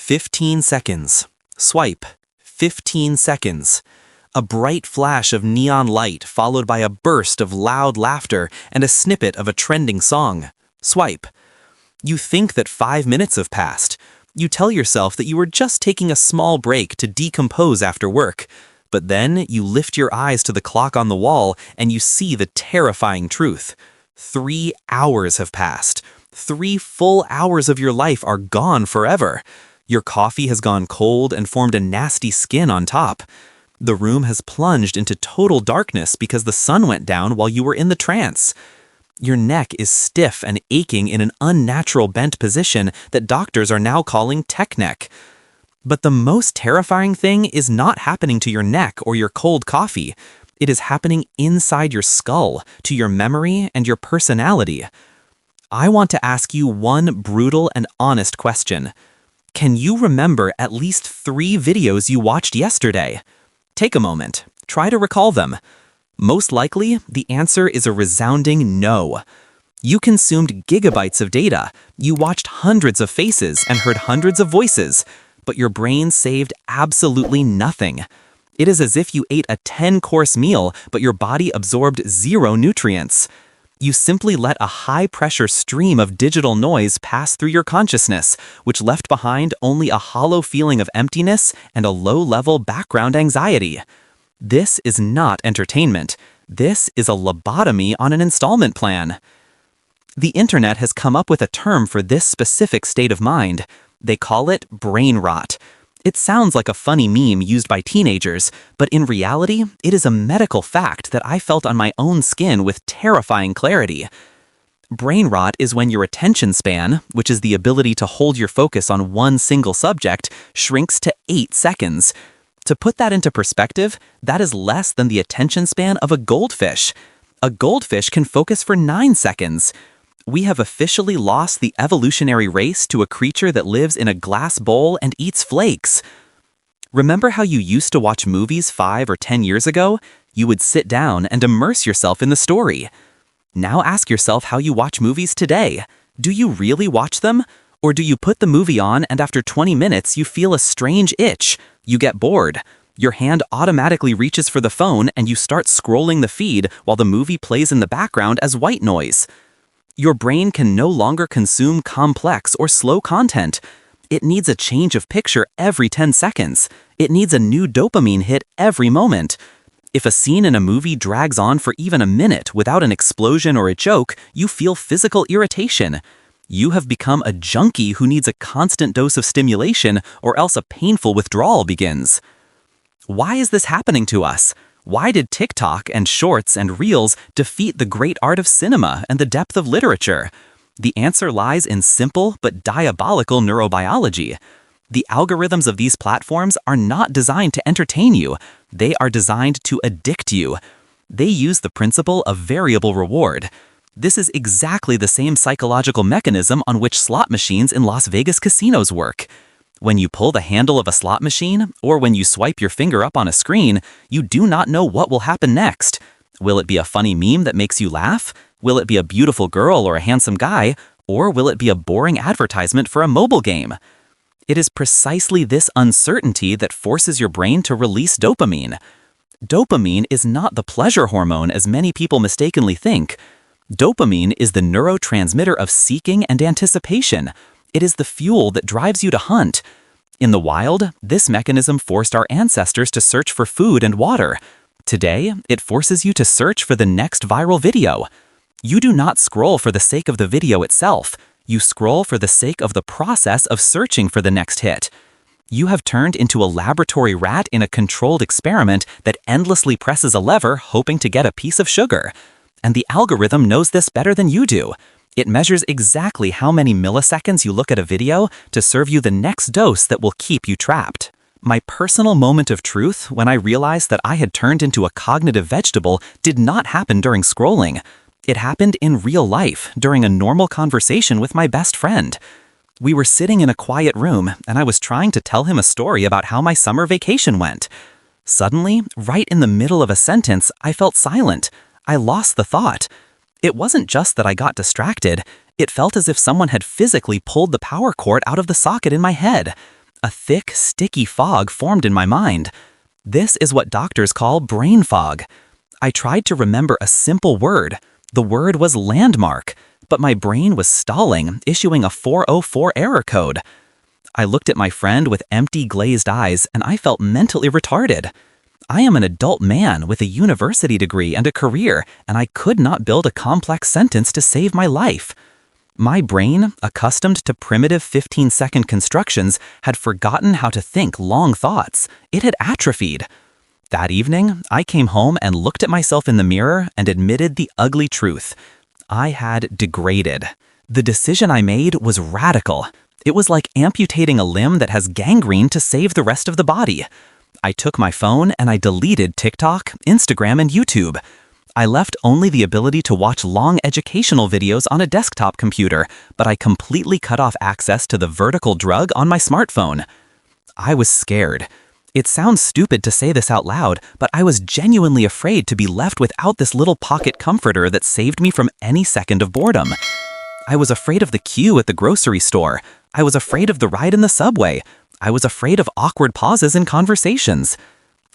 15 seconds. Swipe. 15 seconds. A bright flash of neon light followed by a burst of loud laughter and a snippet of a trending song. Swipe. You think that 5 minutes have passed. You tell yourself that you were just taking a small break to decompose after work. But then you lift your eyes to the clock on the wall and you see the terrifying truth. 3 hours have passed. 3 full hours of your life are gone forever. Your coffee has gone cold and formed a nasty skin on top. The room has plunged into total darkness because the sun went down while you were in the trance. Your neck is stiff and aching in an unnatural bent position that doctors are now calling tech neck. But the most terrifying thing is not happening to your neck or your cold coffee. It is happening inside your skull, to your memory and your personality. I want to ask you one brutal and honest question. Can you remember at least 3 videos you watched yesterday? Take a moment. Try to recall them. Most likely, the answer is a resounding no. You consumed gigabytes of data. You watched hundreds of faces and heard hundreds of voices, but your brain saved absolutely nothing. It is as if you ate a 10-course meal, but your body absorbed 0 nutrients. You simply let a high-pressure stream of digital noise pass through your consciousness, which left behind only a hollow feeling of emptiness and a low-level background anxiety. This is not entertainment. This is a lobotomy on an installment plan. The internet has come up with a term for this specific state of mind. They call it brain rot. It sounds like a funny meme used by teenagers, but in reality, it is a medical fact that I felt on my own skin with terrifying clarity. Brain rot is when your attention span, which is the ability to hold your focus on one single subject, shrinks to 8 seconds. To put that into perspective, that is less than the attention span of a goldfish. A goldfish can focus for 9 seconds. We have officially lost the evolutionary race to a creature that lives in a glass bowl and eats flakes. Remember how you used to watch movies 5 or 10 years ago? You would sit down and immerse yourself in the story. Now ask yourself how you watch movies today. Do you really watch them? Or do you put the movie on and after 20 minutes you feel a strange itch? You get bored. Your hand automatically reaches for the phone and you start scrolling the feed while the movie plays in the background as white noise. Your brain can no longer consume complex or slow content. It needs a change of picture every 10 seconds. It needs a new dopamine hit every moment. If a scene in a movie drags on for even a minute without an explosion or a joke, you feel physical irritation. You have become a junkie who needs a constant dose of stimulation or else a painful withdrawal begins. Why is this happening to us? Why did TikTok and Shorts and Reels defeat the great art of cinema and the depth of literature? The answer lies in simple but diabolical neurobiology. The algorithms of these platforms are not designed to entertain you. They are designed to addict you. They use the principle of variable reward. This is exactly the same psychological mechanism on which slot machines in Las Vegas casinos work. When you pull the handle of a slot machine, or when you swipe your finger up on a screen, you do not know what will happen next. Will it be a funny meme that makes you laugh? Will it be a beautiful girl or a handsome guy? Or will it be a boring advertisement for a mobile game? It is precisely this uncertainty that forces your brain to release dopamine. Dopamine is not the pleasure hormone as many people mistakenly think. Dopamine is the neurotransmitter of seeking and anticipation. It is the fuel that drives you to hunt. In the wild, this mechanism forced our ancestors to search for food and water. Today, it forces you to search for the next viral video. You do not scroll for the sake of the video itself. You scroll for the sake of the process of searching for the next hit. You have turned into a laboratory rat in a controlled experiment that endlessly presses a lever hoping to get a piece of sugar. And the algorithm knows this better than you do. It measures exactly how many milliseconds you look at a video to serve you the next dose that will keep you trapped. My personal moment of truth when I realized that I had turned into a cognitive vegetable did not happen during scrolling. It happened in real life during a normal conversation with my best friend. We were sitting in a quiet room and I was trying to tell him a story about how my summer vacation went. Suddenly, right in the middle of a sentence, I felt silent. I lost the thought. It wasn't just that I got distracted. It felt as if someone had physically pulled the power cord out of the socket in my head. A thick, sticky fog formed in my mind. This is what doctors call brain fog. I tried to remember a simple word. The word was landmark, but my brain was stalling, issuing a 404 error code. I looked at my friend with empty, glazed eyes, and I felt mentally retarded. I am an adult man with a university degree and a career, and I could not build a complex sentence to save my life. My brain, accustomed to primitive 15-second constructions, had forgotten how to think long thoughts. It had atrophied. That evening, I came home and looked at myself in the mirror and admitted the ugly truth. I had degraded. The decision I made was radical. It was like amputating a limb that has gangrene to save the rest of the body. I took my phone and I deleted TikTok, Instagram, and YouTube. I left only the ability to watch long educational videos on a desktop computer, but I completely cut off access to the vertical drug on my smartphone. I was scared. It sounds stupid to say this out loud, but I was genuinely afraid to be left without this little pocket comforter that saved me from any second of boredom. I was afraid of the queue at the grocery store. I was afraid of the ride in the subway. I was afraid of awkward pauses in conversations.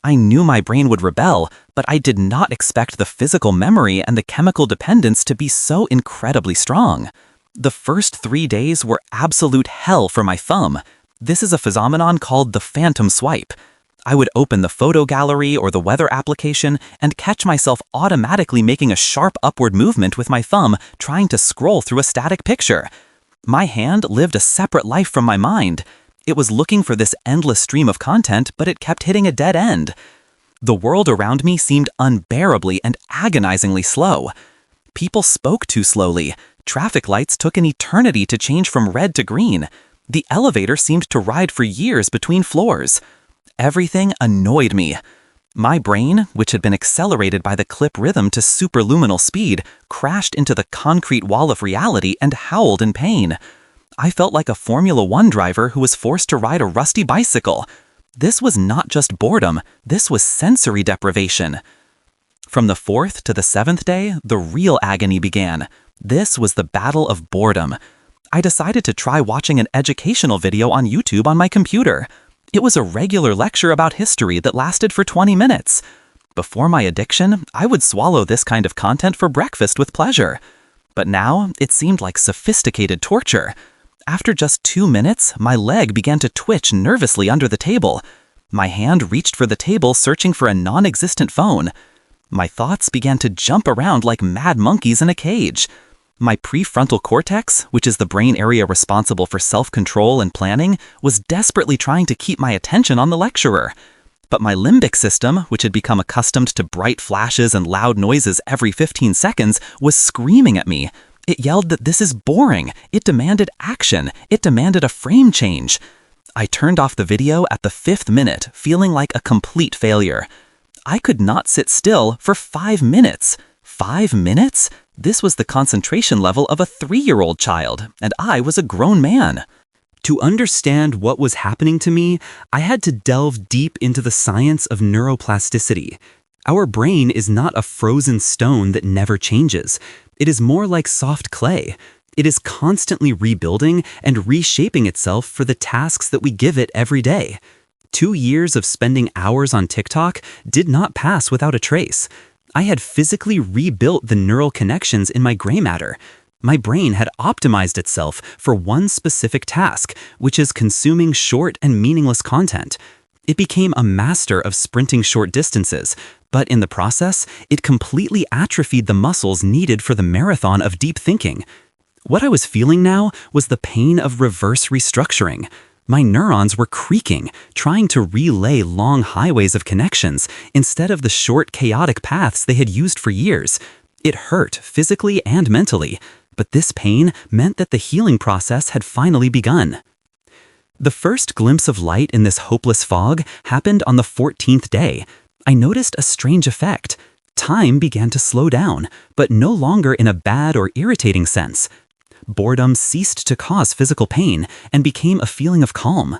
I knew my brain would rebel, but I did not expect the physical memory and the chemical dependence to be so incredibly strong. The first 3 days were absolute hell for my thumb. This is a phenomenon called the phantom swipe. I would open the photo gallery or the weather application and catch myself automatically making a sharp upward movement with my thumb, trying to scroll through a static picture. My hand lived a separate life from my mind. It was looking for this endless stream of content, but it kept hitting a dead end. The world around me seemed unbearably and agonizingly slow. People spoke too slowly. Traffic lights took an eternity to change from red to green. The elevator seemed to ride for years between floors. Everything annoyed me. My brain, which had been accelerated by the clip rhythm to superluminal speed, crashed into the concrete wall of reality and howled in pain. I felt like a Formula One driver who was forced to ride a rusty bicycle. This was not just boredom, this was sensory deprivation. From the 4th to the 7th day, the real agony began. This was the battle of boredom. I decided to try watching an educational video on YouTube on my computer. It was a regular lecture about history that lasted for 20 minutes. Before my addiction, I would swallow this kind of content for breakfast with pleasure. But now, it seemed like sophisticated torture. After just 2 minutes, my leg began to twitch nervously under the table. My hand reached for the table searching for a non-existent phone. My thoughts began to jump around like mad monkeys in a cage. My prefrontal cortex, which is the brain area responsible for self-control and planning, was desperately trying to keep my attention on the lecturer. But my limbic system, which had become accustomed to bright flashes and loud noises every 15 seconds, was screaming at me. It yelled that this is boring. It demanded action. It demanded a frame change. I turned off the video at the 5th minute, feeling like a complete failure. I could not sit still for 5 minutes. 5 minutes? This was the concentration level of a 3-year-old child, and I was a grown man. To understand what was happening to me, I had to delve deep into the science of neuroplasticity. Our brain is not a frozen stone that never changes. It is more like soft clay. It is constantly rebuilding and reshaping itself for the tasks that we give it every day. 2 years of spending hours on TikTok did not pass without a trace. I had physically rebuilt the neural connections in my gray matter. My brain had optimized itself for one specific task, which is consuming short and meaningless content. It became a master of sprinting short distances, but in the process, it completely atrophied the muscles needed for the marathon of deep thinking. What I was feeling now was the pain of reverse restructuring. My neurons were creaking, trying to relay long highways of connections instead of the short, chaotic paths they had used for years. It hurt physically and mentally, but this pain meant that the healing process had finally begun. The first glimpse of light in this hopeless fog happened on the 14th day. I noticed a strange effect. Time began to slow down, but no longer in a bad or irritating sense. Boredom ceased to cause physical pain and became a feeling of calm.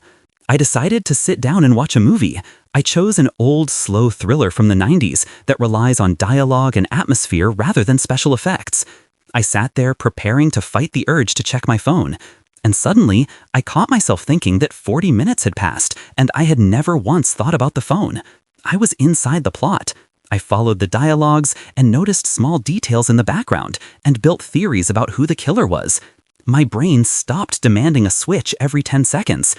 I decided to sit down and watch a movie. I chose an old, slow thriller from the 90s that relies on dialogue and atmosphere rather than special effects. I sat there preparing to fight the urge to check my phone. And suddenly, I caught myself thinking that 40 minutes had passed, and I had never once thought about the phone. I was inside the plot. I followed the dialogues and noticed small details in the background and built theories about who the killer was. My brain stopped demanding a switch every 10 seconds.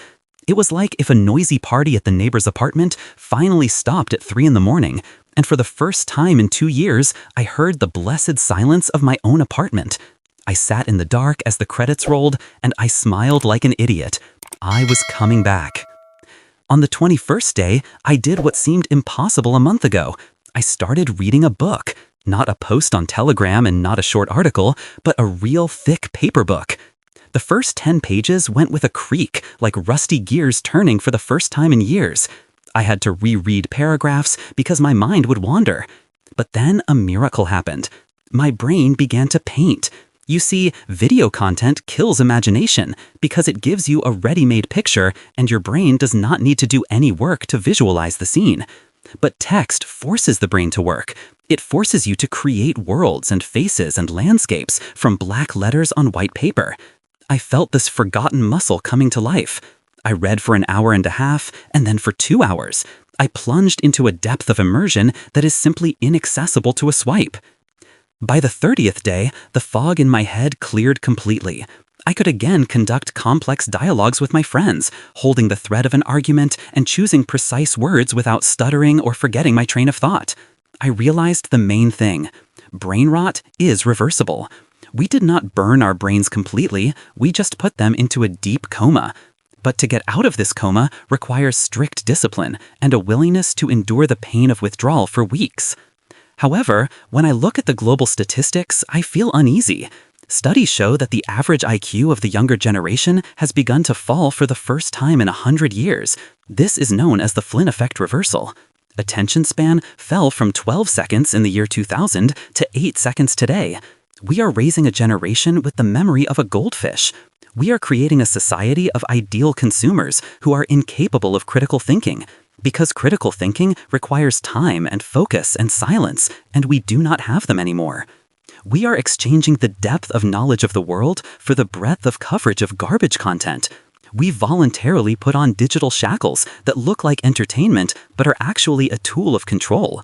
It was like if a noisy party at the neighbor's apartment finally stopped at 3 in the morning, and for the first time in 2 years, I heard the blessed silence of my own apartment. I sat in the dark as the credits rolled, and I smiled like an idiot. I was coming back. On the 21st day, I did what seemed impossible a month ago. I started reading a book. Not a post on Telegram and not a short article, but a real thick paper book. The first 10 pages went with a creak, like rusty gears turning for the first time in years. I had to reread paragraphs because my mind would wander. But then a miracle happened. My brain began to paint. You see, video content kills imagination because it gives you a ready-made picture and your brain does not need to do any work to visualize the scene. But text forces the brain to work. It forces you to create worlds and faces and landscapes from black letters on white paper. I felt this forgotten muscle coming to life. I read for an hour and a half, and then for 2 hours. I plunged into a depth of immersion that is simply inaccessible to a swipe. By the 30th day, the fog in my head cleared completely. I could again conduct complex dialogues with my friends, holding the thread of an argument and choosing precise words without stuttering or forgetting my train of thought. I realized the main thing. Brain rot is reversible. We did not burn our brains completely, we just put them into a deep coma. But to get out of this coma requires strict discipline and a willingness to endure the pain of withdrawal for weeks. However, when I look at the global statistics, I feel uneasy. Studies show that the average IQ of the younger generation has begun to fall for the first time in 100 years. This is known as the Flynn effect reversal. Attention span fell from 12 seconds in the year 2000 to 8 seconds today. We are raising a generation with the memory of a goldfish. We are creating a society of ideal consumers who are incapable of critical thinking. Because critical thinking requires time and focus and silence, and we do not have them anymore. We are exchanging the depth of knowledge of the world for the breadth of coverage of garbage content. We voluntarily put on digital shackles that look like entertainment but are actually a tool of control.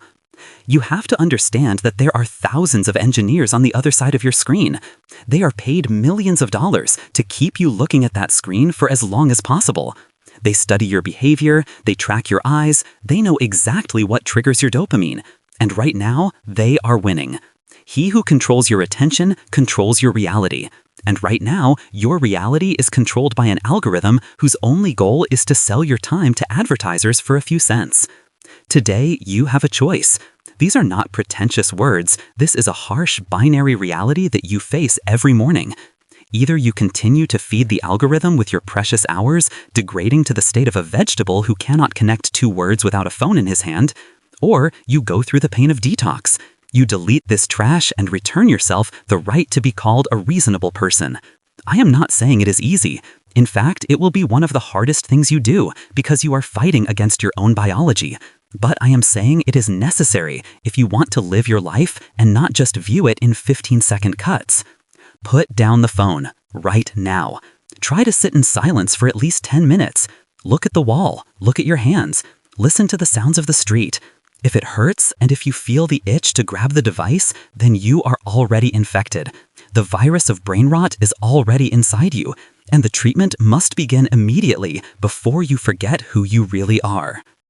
You have to understand that there are thousands of engineers on the other side of your screen. They are paid millions of dollars to keep you looking at that screen for as long as possible. They study your behavior, they track your eyes, they know exactly what triggers your dopamine. And right now, they are winning. He who controls your attention controls your reality. And right now, your reality is controlled by an algorithm whose only goal is to sell your time to advertisers for a few cents. Today, you have a choice. These are not pretentious words. This is a harsh binary reality that you face every morning. Either you continue to feed the algorithm with your precious hours, degrading to the state of a vegetable who cannot connect 2 words without a phone in his hand, or you go through the pain of detox. You delete this trash and return yourself the right to be called a reasonable person. I am not saying it is easy. In fact, it will be one of the hardest things you do because you are fighting against your own biology. But I am saying it is necessary if you want to live your life and not just view it in 15-second cuts. Put down the phone right now. Try to sit in silence for at least 10 minutes. Look at the wall. Look at your hands. Listen to the sounds of the street. If it hurts and if you feel the itch to grab the device, then you are already infected. The virus of brain rot is already inside you, and the treatment must begin immediately before you forget who you really are.